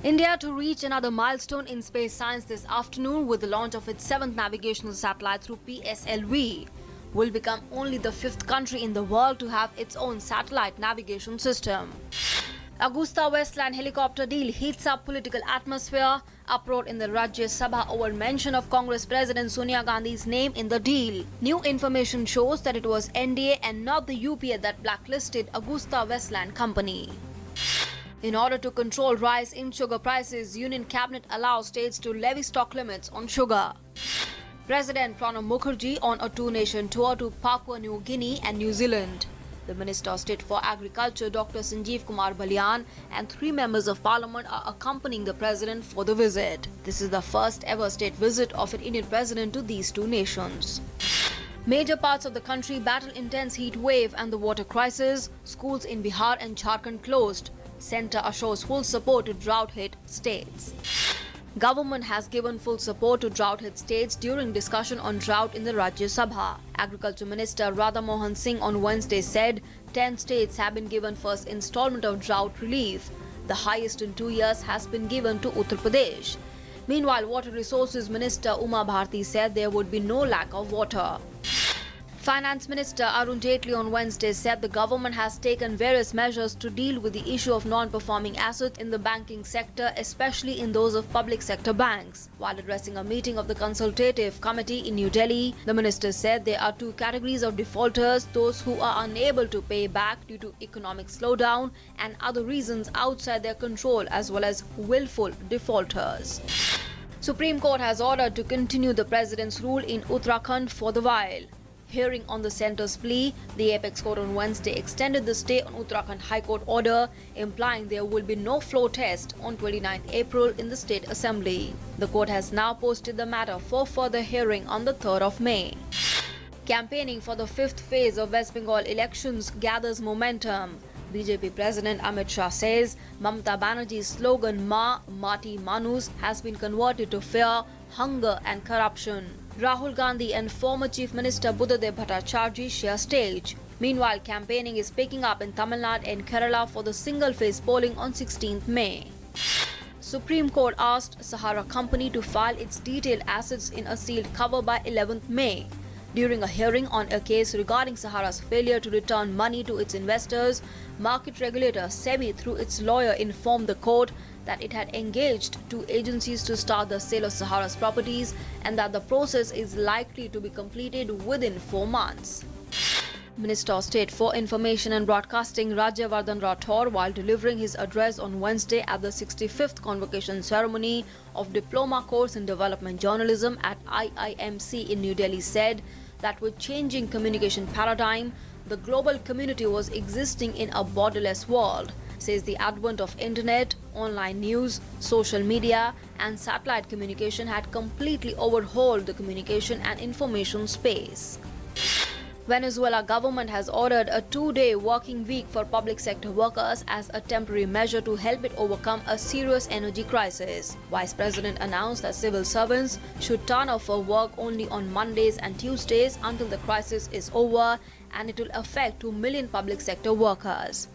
India to reach another milestone in space science this afternoon with the launch of its 7th navigational satellite through PSLV. Will become only the 5th country in the world to have its own satellite navigation system. Augusta-Westland helicopter deal heats up political atmosphere. Uproar in the Rajya Sabha over mention of Congress President Sonia Gandhi's name in the deal. New information shows that it was NDA and not the UPA that blacklisted Augusta-Westland company. In order to control rise in sugar prices, Union Cabinet allows states to levy stock limits on sugar. President Pranab Mukherjee on a two-nation tour to Papua New Guinea and New Zealand. The Minister of State for Agriculture, Dr. Sanjeev Kumar Balian, and 3 members of Parliament are accompanying the President for the visit. This is the first ever state visit of an Indian President to these 2 nations. Major parts of the country battle intense heat wave and the water crisis. Schools in Bihar and Jharkhand closed. Centre assures full support to drought-hit states. Government has given full support to drought-hit states during discussion on drought in the Rajya Sabha. Agriculture Minister Radha Mohan Singh on Wednesday said 10 states have been given first installment of drought relief. The highest in 2 years has been given to Uttar Pradesh. Meanwhile, Water Resources Minister Bharati said there would be no lack of water. Finance Minister Arun Jaitley on Wednesday said the government has taken various measures to deal with the issue of non-performing assets in the banking sector, especially in those of public sector banks. While addressing a meeting of the Consultative Committee in New Delhi, the minister said there are 2 categories of defaulters: those who are unable to pay back due to economic slowdown and other reasons outside their control, as well as willful defaulters. Supreme Court has ordered to continue the president's rule in Uttarakhand for the while. Hearing on the centre's plea, the Apex Court on Wednesday extended the stay on Uttarakhand High Court order, implying there will be no floor test on 29 April in the State Assembly. The court has now posted the matter for further hearing on the 3rd of May. Campaigning for the 5th phase of West Bengal elections gathers momentum. BJP President Amit Shah says Mamata Banerjee's slogan "Ma Mati Manus" has been converted to fear, hunger and corruption. Rahul Gandhi and former Chief Minister Buddhadev Bhattacharjee share stage. Meanwhile, campaigning is picking up in Tamil Nadu and Kerala for the single-phase polling on 16th May. Supreme Court asked Sahara Company to file its detailed assets in a sealed cover by 11th May. During a hearing on a case regarding Sahara's failure to return money to its investors, market regulator SEBI through its lawyer informed the court that it had engaged 2 agencies to start the sale of Sahara's properties and that the process is likely to be completed within 4 months. Minister of State for Information and Broadcasting Rajyavardhan Rathore, while delivering his address on Wednesday at the 65th convocation ceremony of Diploma Course in Development Journalism at IIMC in New Delhi, said that with changing communication paradigm, the global community was existing in a borderless world. Says the advent of internet, online news, social media and satellite communication had completely overhauled the communication and information space. Venezuela government has ordered a 2-day working week for public sector workers as a temporary measure to help it overcome a serious energy crisis. Vice President announced that civil servants should turn off for work only on Mondays and Tuesdays until the crisis is over, and it will affect 2 million public sector workers.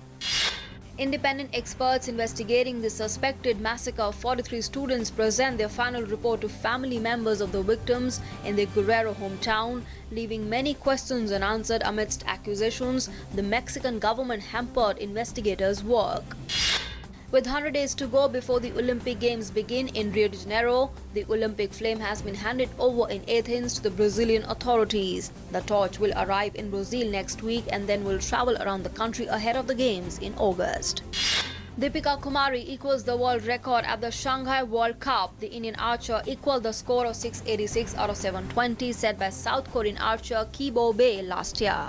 Independent experts investigating the suspected massacre of 43 students present their final report to family members of the victims in their Guerrero hometown, leaving many questions unanswered amidst accusations the Mexican government hampered investigators' work. With 100 days to go before the Olympic Games begin in Rio de Janeiro, the Olympic flame has been handed over in Athens to the Brazilian authorities. The torch will arrive in Brazil next week and then will travel around the country ahead of the Games in August. Deepika Kumari equals the world record at the Shanghai World Cup. The Indian archer equaled the score of 686 out of 720 set by South Korean archer Ki Bo Bae last year.